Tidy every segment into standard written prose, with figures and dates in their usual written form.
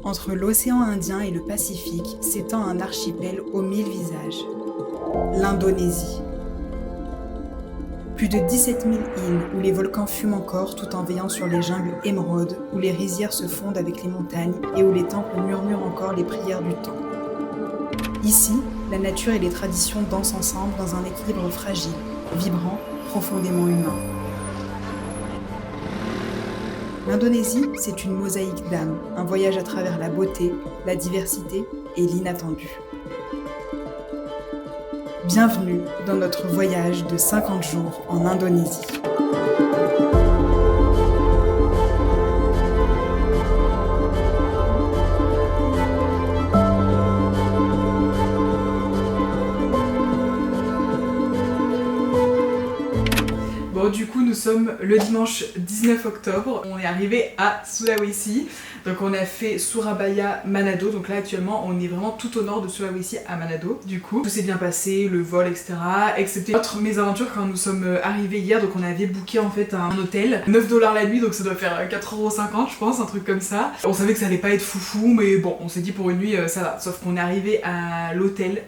Entre l'océan Indien et le Pacifique s'étend un archipel aux 1000 visages, l'Indonésie. Plus de 17 000 îles où les volcans fument encore tout en veillant sur les jungles émeraudes, où les rizières se fondent avec les montagnes et où les temples murmurent encore les prières du temps. Ici, la nature et les traditions dansent ensemble dans un équilibre fragile, vibrant, profondément humain. L'Indonésie, c'est une mosaïque d'âmes, un voyage à travers la beauté, la diversité et l'inattendu. Bienvenue dans notre voyage de 50 jours en Indonésie. Bon, du coup, nous sommes le dimanche 19 octobre. On est arrivé à Sulawesi. Donc, on a fait Surabaya, Manado. Donc là, actuellement, on est vraiment tout au nord de Sulawesi à Manado. Du coup, tout s'est bien passé, le vol, etc. Excepté notre mésaventure quand nous sommes arrivés hier. Donc, on avait booké en fait un hôtel. 9 $ la nuit, donc ça doit faire 4,50 € je pense, un truc comme ça. On savait que ça allait pas être foufou, mais bon, on s'est dit pour une nuit, ça va. Sauf qu'on est arrivé à l'hôtel.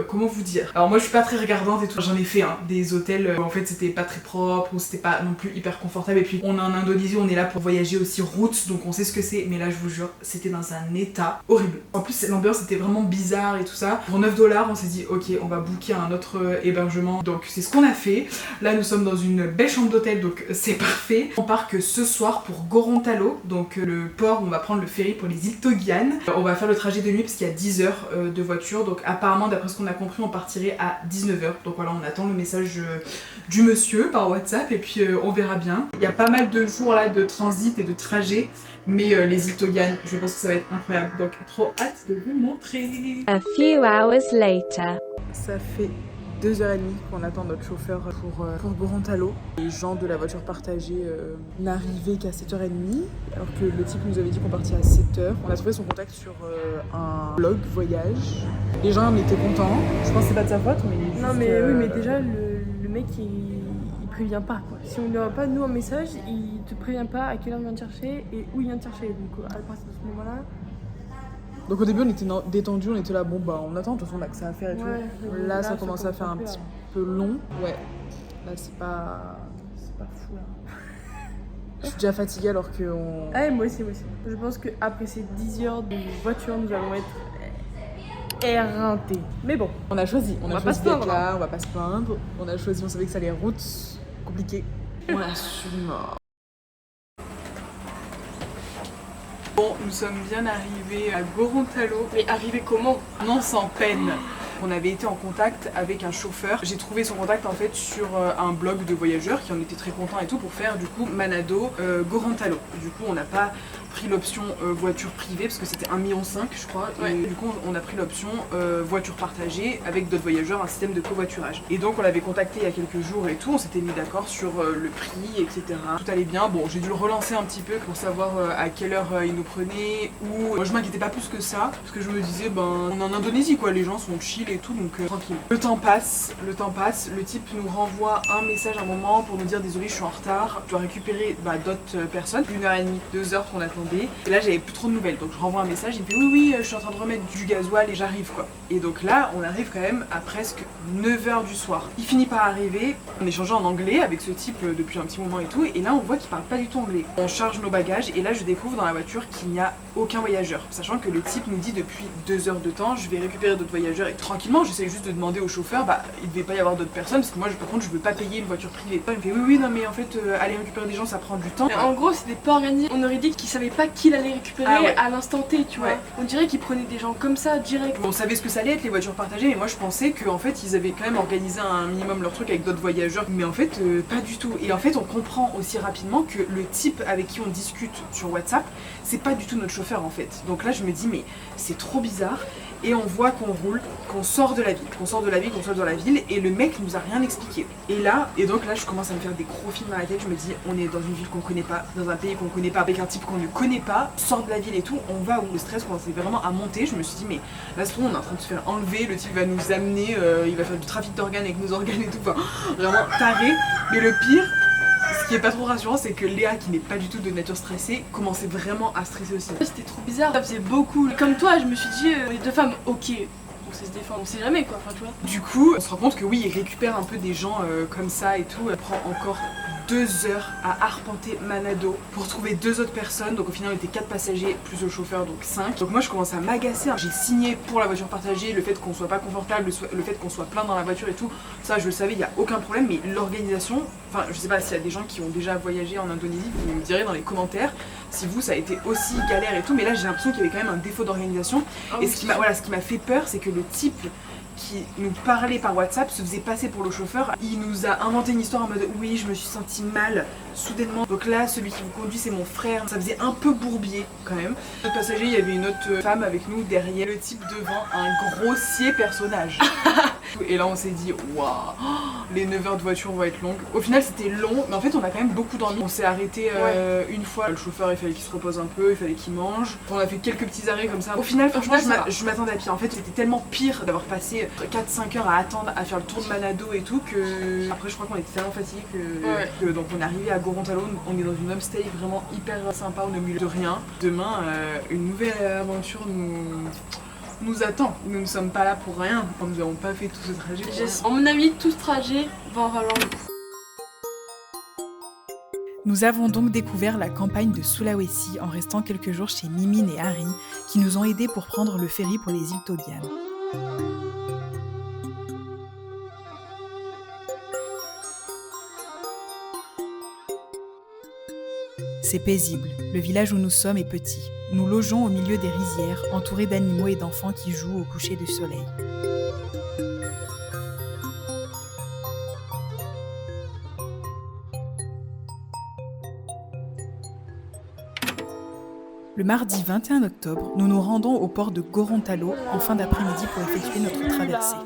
Comment vous dire? Alors moi je suis pas très regardante et tout, j'en ai fait des hôtels où en fait c'était pas très propre ou c'était pas non plus hyper confortable, et puis on est en Indonésie, on est là pour voyager aussi route, donc on sait ce que c'est, mais là je vous jure c'était dans un état horrible. En plus l'ambiance était vraiment bizarre et tout ça. Pour 9 $ on s'est dit ok, on va booker un autre hébergement, donc c'est ce qu'on a fait. Là nous sommes dans une belle chambre d'hôtel, donc c'est parfait. On part que ce soir pour Gorontalo, donc le port où on va prendre le ferry pour les îles Togian. On va faire le trajet de nuit parce qu'il y a 10 heures de voiture, donc apparemment d'après ce qu'on a compris on partirait à 19 h. Donc voilà, on attend le message du monsieur par WhatsApp et puis on verra bien. Il y a pas mal de jours là de transit et de trajet, mais les îles Togian, je pense que ça va être incroyable, donc trop hâte de vous montrer. A few hours later. Ça fait 2h30 qu'on attend notre chauffeur pour Gorontalo. Les gens de la voiture partagée n'arrivaient qu'à 7h30, alors que le type nous avait dit qu'on partait à 7h. On a trouvé son contact sur un blog voyage. Les gens en étaient contents. Je pense que c'est pas de sa faute, mais juste, non mais oui, mais déjà le mec il prévient pas quoi. Si on n'aura pas nous un message, il te prévient pas à quelle heure il vient te chercher et où il vient te chercher. Donc à partir de ce moment-là. Donc au début on était détendus, on était là, bon bah on attend, de toute façon on a que ça à faire et tout. Ouais, Là ça commence à faire un petit peu long. Ouais, là c'est pas fou là. Je suis déjà fatiguée alors que on... Ah, moi aussi. Je pense qu'après ces 10 heures de voiture, nous allons être éreintés. Mais bon, on a choisi d'être là, on va pas se plaindre. On a choisi, on savait que ça allait être route compliquée. On assume. Bon, nous sommes bien arrivés à Gorontalo. mais arrivé comment? Non, sans peine. On avait été en contact avec un chauffeur. J'ai trouvé son contact en fait sur un blog de voyageurs qui en était très contents et tout pour faire du coup Manado Gorontalo. Du coup on n'a pas pris l'option voiture privée parce que c'était 1,5 million je crois. Ouais. Et du coup on a pris l'option voiture partagée avec d'autres voyageurs, un système de covoiturage. Et donc on l'avait contacté il y a quelques jours et tout, on s'était mis d'accord sur le prix, etc. Tout allait bien. Bon, j'ai dû le relancer un petit peu pour savoir à quelle heure il nous prenait, ou moi je m'inquiétais pas plus que ça parce que je me disais ben on est en Indonésie quoi, les gens sont chill et tout, donc tranquille. Le temps passe, le type nous renvoie un message à un moment pour nous dire désolé je suis en retard, je dois récupérer d'autres personnes, 1h30, 2h qu'on attendait, et là j'avais plus trop de nouvelles, donc je renvoie un message, il me fait oui je suis en train de remettre du gasoil et j'arrive quoi. Et donc là on arrive quand même à presque 9h du soir. Il finit par arriver, on échangeait en anglais avec ce type depuis un petit moment et tout, et là on voit qu'il parle pas du tout anglais. On charge nos bagages et là je découvre dans la voiture qu'il n'y a aucun voyageur, sachant que le type nous dit depuis 2 heures de temps je vais récupérer d'autres voyageurs, et tranquillement j'essaie juste de demander au chauffeur il devait pas y avoir d'autres personnes parce que moi par contre je veux pas payer une voiture privée. Il me fait oui non mais en fait aller récupérer des gens ça prend du temps. Mais en gros c'était pas organisé, on aurait dit qu'il savait pas qui l'allait récupérer à l'instant T, tu vois. Ouais. On dirait qu'il prenait des gens comme ça direct. On savait ce que ça allait être les voitures partagées, mais moi je pensais qu'en fait ils avaient quand même organisé un minimum leur truc avec d'autres voyageurs, mais en fait pas du tout. Et en fait on comprend aussi rapidement que le type avec qui on discute sur WhatsApp c'est pas du tout notre chauffeur en fait. Donc là je me dis mais c'est trop bizarre. Et on voit qu'on roule, qu'on sort de la ville, qu'on soit dans la ville, et le mec nous a rien expliqué. Et donc là je commence à me faire des gros films dans la tête, je me dis on est dans une ville qu'on connaît pas, dans un pays qu'on connaît pas, avec un type qu'on ne connaît pas, on sort de la ville et tout, on va où? Le stress commençait vraiment à monter, je me suis dit mais là ce on est en train de se faire enlever, le type va nous amener, il va faire du trafic d'organes avec nos organes et tout, enfin vraiment taré. Mais le pire, ce qui est pas trop rassurant, c'est que Léa, qui n'est pas du tout de nature stressée, commençait vraiment à stresser aussi. C'était trop bizarre, ça faisait beaucoup. Comme toi, je me suis dit, les deux femmes, ok, on sait se défendre, on sait jamais quoi, enfin tu vois. Du coup, on se rend compte que oui, il récupère un peu des gens comme ça et tout. Elle prend encore 2 heures à arpenter Manado pour trouver 2 autres personnes. Donc au final on était 4 passagers plus le chauffeur, donc 5. Donc moi je commence à m'agacer. J'ai signé pour la voiture partagée, le fait qu'on soit pas confortable, le fait qu'on soit plein dans la voiture et tout, ça je le savais, il n'y a aucun problème. Mais l'organisation, enfin je sais pas s'il y a des gens qui ont déjà voyagé en Indonésie, vous me direz dans les commentaires si vous ça a été aussi galère et tout. Mais là j'ai l'impression qu'il y avait quand même un défaut d'organisation. Et ce qui m'a fait peur, c'est que le type qui nous parlait par WhatsApp se faisait passer pour le chauffeur. Il nous a inventé une histoire en mode oui, je me suis sentie mal soudainement. Donc là, celui qui vous conduit, c'est mon frère. Ça faisait un peu bourbier quand même. Notre passager, il y avait une autre femme avec nous derrière. Le type devant, un grossier personnage. Et là, on s'est dit waouh, les 9 heures de voiture vont être longues. Au final, c'était long, mais en fait, on a quand même beaucoup dormi. On s'est arrêté une fois. Le chauffeur, il fallait qu'il se repose un peu, il fallait qu'il mange. On a fait quelques petits arrêts comme ça. Au final, franchement, je m'attendais à pire. En fait, c'était tellement pire d'avoir passé 4-5 heures à attendre, à faire le tour de Manado et tout, que après, je crois qu'on était tellement fatigués que donc on est arrivé à Gorontalo. On est dans une homestay vraiment hyper sympa, on est au milieu de rien. Demain, une nouvelle aventure nous attend. Nous ne sommes pas là pour rien. Nous n'avons pas fait tout ce trajet. À mon avis, tout ce trajet va en valoir le coup. Nous avons donc découvert la campagne de Sulawesi en restant quelques jours chez Mimin et Harry, qui nous ont aidés pour prendre le ferry pour les îles Togian. C'est paisible, le village où nous sommes est petit. Nous logeons au milieu des rizières, entourés d'animaux et d'enfants qui jouent au coucher du soleil. Le mardi 21 octobre, nous nous rendons au port de Gorontalo en fin d'après-midi pour effectuer notre traversée.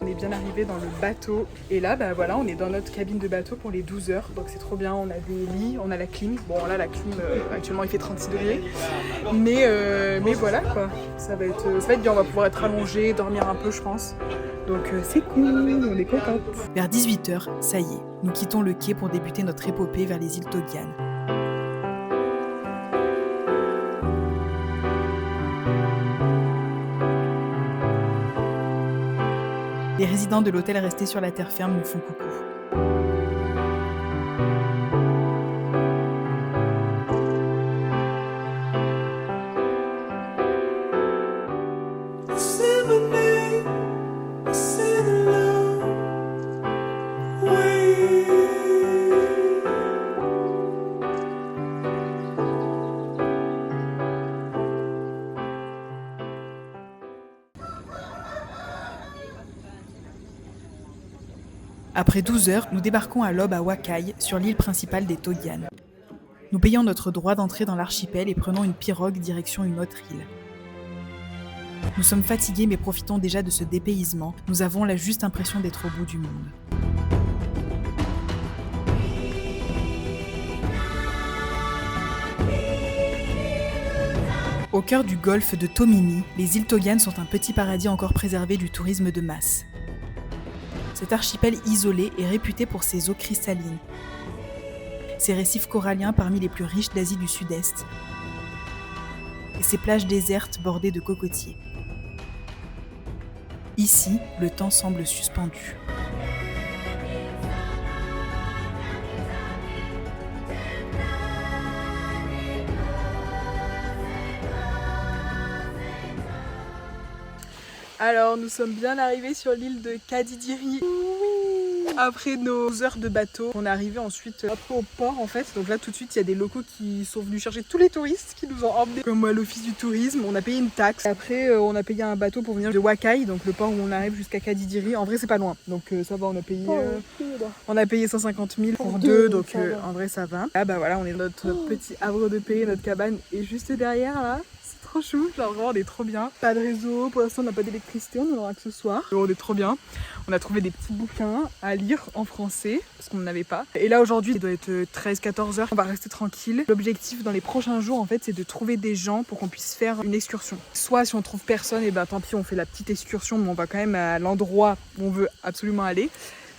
On est bien arrivé dans le bateau et là voilà, on est dans notre cabine de bateau pour les 12 heures, donc c'est trop bien. On a des lits, on a la clim. Bon là la clim actuellement il fait 36 degrés, mais voilà quoi, ça va être bien. On va pouvoir être allongé, dormir un peu je pense, donc c'est cool, on est contents. Vers 18h, ça y est, nous quittons le quai pour débuter notre épopée vers les îles Togian. Les résidents de l'hôtel restés sur la terre ferme nous font coucou. Après 12 heures, nous débarquons à l'aube à Wakai, sur l'île principale des Togian. Nous payons notre droit d'entrée dans l'archipel et prenons une pirogue direction une autre île. Nous sommes fatigués mais profitons déjà de ce dépaysement. Nous avons la juste impression d'être au bout du monde. Au cœur du golfe de Tomini, les îles Togian sont un petit paradis encore préservé du tourisme de masse. Cet archipel isolé est réputé pour ses eaux cristallines, ses récifs coralliens parmi les plus riches d'Asie du Sud-Est, et ses plages désertes bordées de cocotiers. Ici, le temps semble suspendu. Alors nous sommes bien arrivés sur l'île de Kadidiri. Après nos heures de bateau, on est arrivé ensuite après au port en fait. Donc là tout de suite il y a des locaux qui sont venus chercher tous les touristes qui nous ont emmenés. Comme à l'office du tourisme, on a payé une taxe. Après on a payé un bateau pour venir de Wakai, donc le port où on arrive jusqu'à Kadidiri. En vrai c'est pas loin, donc ça va, on a payé 150 000 pour deux, donc en vrai ça va. Là voilà, on est dans notre petit havre de paix, notre cabane est juste derrière là. Trop chou, genre vraiment on est trop bien. Pas de réseau, pour l'instant on n'a pas d'électricité, on en aura que ce soir. On est trop bien. On a trouvé des petits bouquins à lire en français, parce qu'on n'en avait pas. Et là aujourd'hui il doit être 13-14 heures, on va rester tranquille. L'objectif dans les prochains jours en fait c'est de trouver des gens pour qu'on puisse faire une excursion. Soit si on trouve personne, et tant pis on fait la petite excursion, mais on va quand même à l'endroit où on veut absolument aller.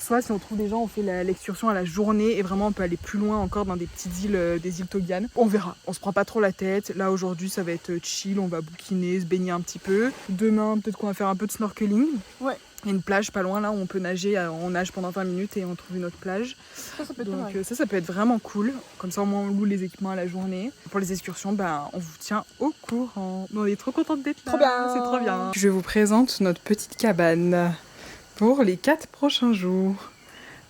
Soit si on trouve des gens, on fait l'excursion à la journée et vraiment on peut aller plus loin encore dans des petites îles, des îles Togian. On verra, on se prend pas trop la tête. Là aujourd'hui ça va être chill, on va bouquiner, se baigner un petit peu. Demain peut-être qu'on va faire un peu de snorkeling. Ouais. Il y a une plage pas loin là où on peut nager, on nage pendant 20 minutes et on trouve une autre plage. Ça peut être Donc pas mal. ça peut être vraiment cool. Comme ça au moins on loue les équipements à la journée. Pour les excursions, on vous tient au courant. On est trop contente d'être là. Trop bien. C'est trop bien. Je vous présente notre petite cabane pour les 4 prochains jours.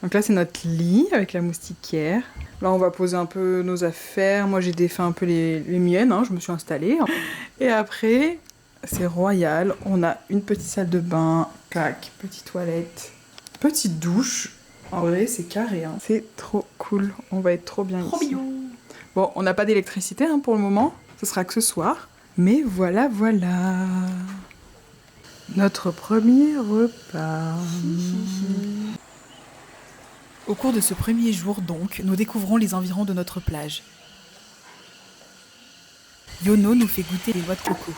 Donc là c'est notre lit avec la moustiquaire. Là on va poser un peu nos affaires. Moi j'ai défait un peu les miennes, hein. Je me suis installée. Et après... c'est royal, on a une petite salle de bain, clac, petite toilette, petite douche. En vrai, c'est carré, hein. C'est trop cool, on va être trop bien Trop ici. mignon. Bon, on n'a pas d'électricité pour le moment, ce sera que ce soir. Mais voilà. Notre premier repas. Au cours de ce premier jour, donc, nous découvrons les environs de notre plage. Yono nous fait goûter les noix de coco.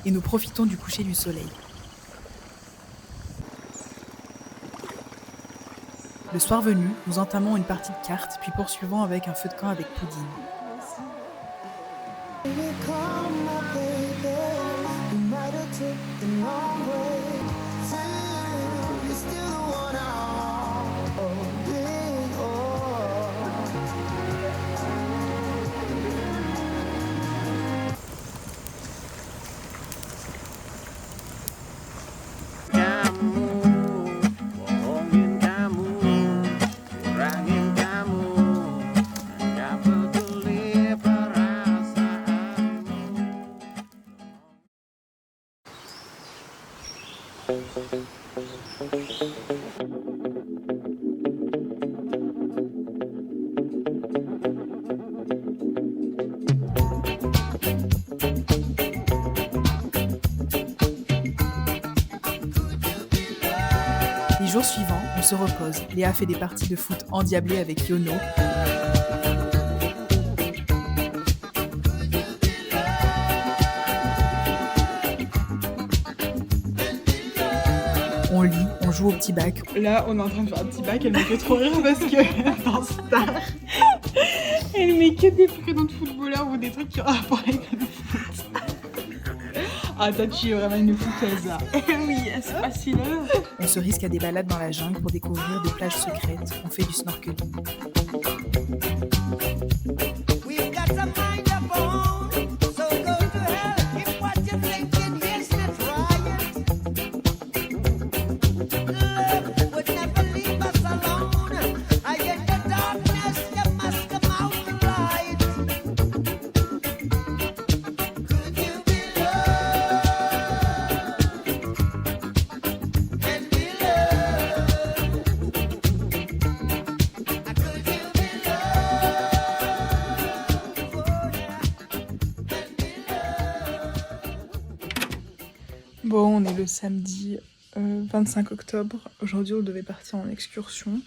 Et nous profitons du coucher du soleil. Le soir venu, nous entamons une partie de cartes, puis poursuivons avec un feu de camp avec pudding. Les jours suivants, on se repose. Léa fait des parties de foot endiablées avec Yono. On lit, on joue au petit bac. Là, on est en train de faire un petit bac, elle me fait trop rire parce que dans Star, elle met que des prénoms de footballeurs ou des trucs qui ont rapport avec le foot. Ah, toi, tu es vraiment une fouteuse là. Oui, c'est facile. On se risque à des balades dans la jungle pour découvrir des plages secrètes. On fait du snorkeling. Bon, on est le samedi 25 octobre. Aujourd'hui, on devait partir en excursion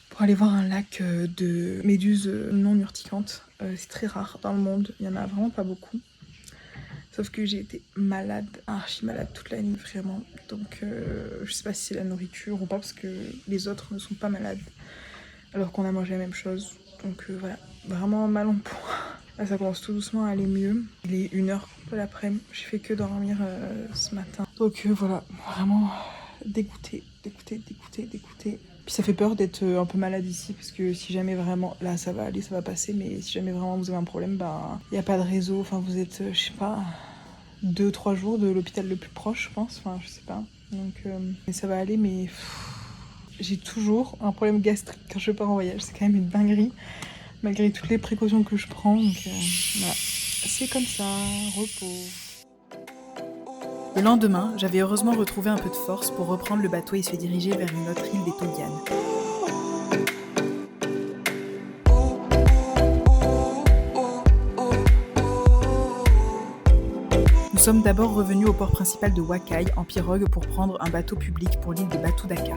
pour aller voir un lac de méduses non urticantes. C'est très rare dans le monde, il n'y en a vraiment pas beaucoup. Sauf que j'ai été malade, archi malade toute la nuit, vraiment. Donc je sais pas si c'est la nourriture ou pas, parce que les autres ne sont pas malades, alors qu'on a mangé la même chose. Donc voilà, vraiment mal en point. Là, ça commence tout doucement à aller mieux. Il est 1h de l'après-midi, j'ai fait que dormir ce matin. Donc voilà, vraiment dégoûtée. Puis ça fait peur d'être un peu malade ici, parce que si jamais vraiment, là ça va aller, ça va passer, mais si jamais vraiment vous avez un problème, il n'y a pas de réseau, enfin vous êtes, je sais pas, 2-3 jours de l'hôpital le plus proche, je pense, enfin je sais pas. Donc mais ça va aller, mais j'ai toujours un problème gastrique quand je pars en voyage, c'est quand même une dinguerie, malgré toutes les précautions que je prends, donc voilà, c'est comme ça, repos. Le lendemain, j'avais heureusement retrouvé un peu de force pour reprendre le bateau et se diriger vers une autre île des Togian. Nous Nous sommes d'abord revenus au port principal de Wakai en pirogue pour prendre un bateau public pour l'île de Batu Daka.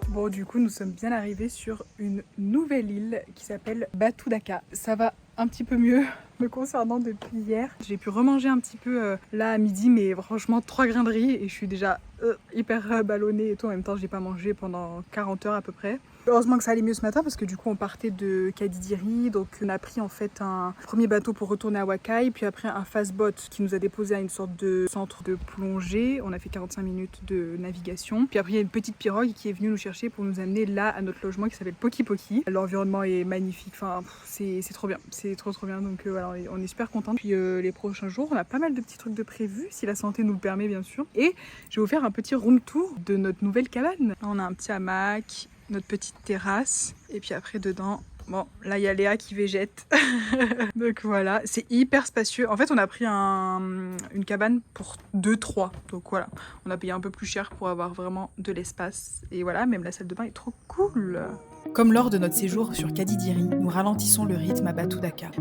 Bon, du coup, nous sommes bien arrivés sur une nouvelle île qui s'appelle Batu Daka. Ça va un petit peu mieux me concernant depuis hier. J'ai pu remanger un petit peu là à midi, mais franchement 3 grains de riz et je suis déjà hyper ballonnée et tout. En même temps, j'ai pas mangé pendant 40 heures à peu près. Heureusement que ça allait mieux ce matin parce que du coup on partait de Kadidiri, donc on a pris en fait un premier bateau pour retourner à Wakai, puis après un fastboat qui nous a déposé à une sorte de centre de plongée. On a fait 45 minutes de navigation, puis après il y a une petite pirogue qui est venue nous chercher pour nous amener là à notre logement qui s'appelle Poki Poki. L'environnement est magnifique, enfin c'est trop bien, c'est trop bien, donc voilà, on est super contents. Puis les prochains jours on a pas mal de petits trucs de prévus si la santé nous le permet bien sûr, et je vais vous faire un petit room tour de notre nouvelle cabane. Là, on a un petit hamac, notre petite terrasse, et puis après dedans, bon là il y a Léa qui végète. Donc voilà, c'est hyper spacieux. En fait on a pris une cabane pour 2-3, donc voilà, on a payé un peu plus cher pour avoir vraiment de l'espace, et voilà, même la salle de bain est trop cool. Comme lors de notre séjour sur Kadidiri, nous ralentissons le rythme à Batu Daka.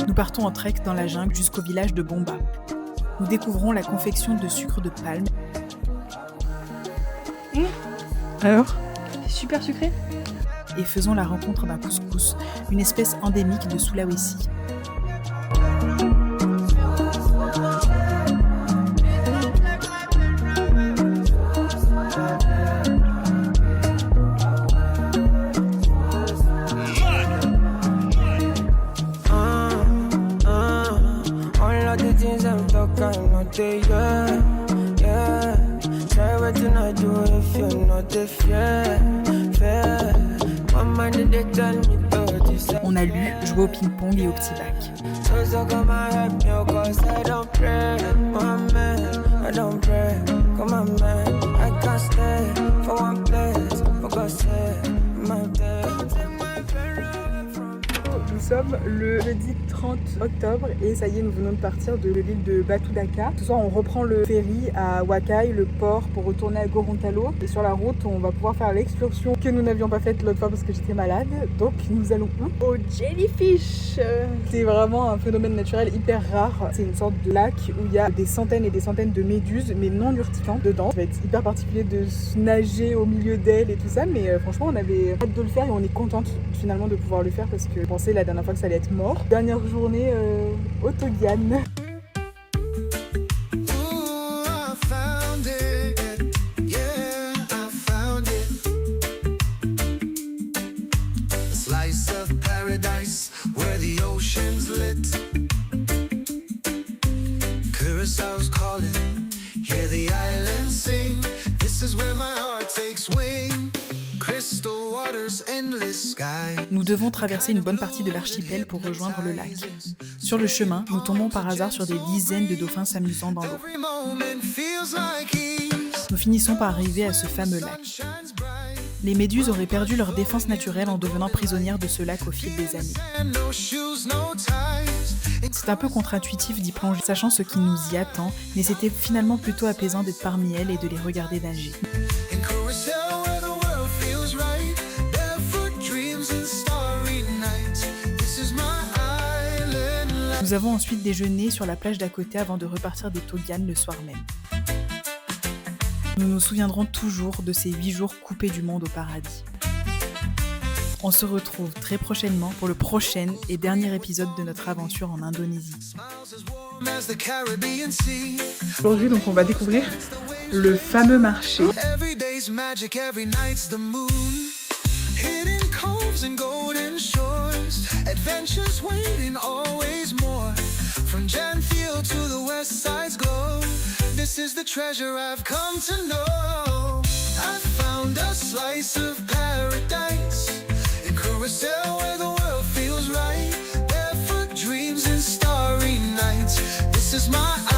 Nous partons en trek dans la jungle jusqu'au village de Bomba. Nous découvrons la confection de sucre de palme. Alors ? C'est super sucré. Et faisons la rencontre d'un couscous, une espèce endémique de Sulawesi. On a lu, joué au ping-pong et au petit bac. Nous sommes le jeudi 30 octobre et ça y est, nous venons de partir de l'île de Batu Daka. Ce soir, on reprend le ferry à Wakai, le port, pour retourner à Gorontalo. Et sur la route, on va pouvoir faire l'excursion que nous n'avions pas faite l'autre fois parce que j'étais malade. Donc, nous allons au Jellyfish. C'est vraiment un phénomène naturel hyper rare. C'est une sorte de lac où il y a des centaines et des centaines de méduses, mais non urticantes dedans. Ça va être hyper particulier de nager au milieu d'elles et tout ça, mais franchement, on avait hâte de le faire et on est contente finalement de pouvoir le faire parce que je pensais la dernière fois que ça allait être mort. Dernière journée au Togian. Nous devons traverser une bonne partie de l'archipel pour rejoindre le lac. Sur le chemin, nous tombons par hasard sur des dizaines de dauphins s'amusant dans l'eau. Nous finissons par arriver à ce fameux lac. Les méduses auraient perdu leur défense naturelle en devenant prisonnières de ce lac au fil des années. C'est un peu contre-intuitif d'y plonger, sachant ce qui nous y attend, mais c'était finalement plutôt apaisant d'être parmi elles et de les regarder nager. Nous avons ensuite déjeuné sur la plage d'à côté avant de repartir des Togian le soir même. Nous nous souviendrons toujours de ces 8 jours coupés du monde au paradis. On se retrouve très prochainement pour le prochain et dernier épisode de notre aventure en Indonésie. Aujourd'hui, donc, on va découvrir le fameux marché. Every day's magic, every night's the moon. Hidden coves and golden shores. Adventures waiting, always more. From Janfield to the west side's glow. This is the treasure I've come to know. I found a slice of paradise in Curacao where the world feels right. Barefoot dreams and starry nights. This is my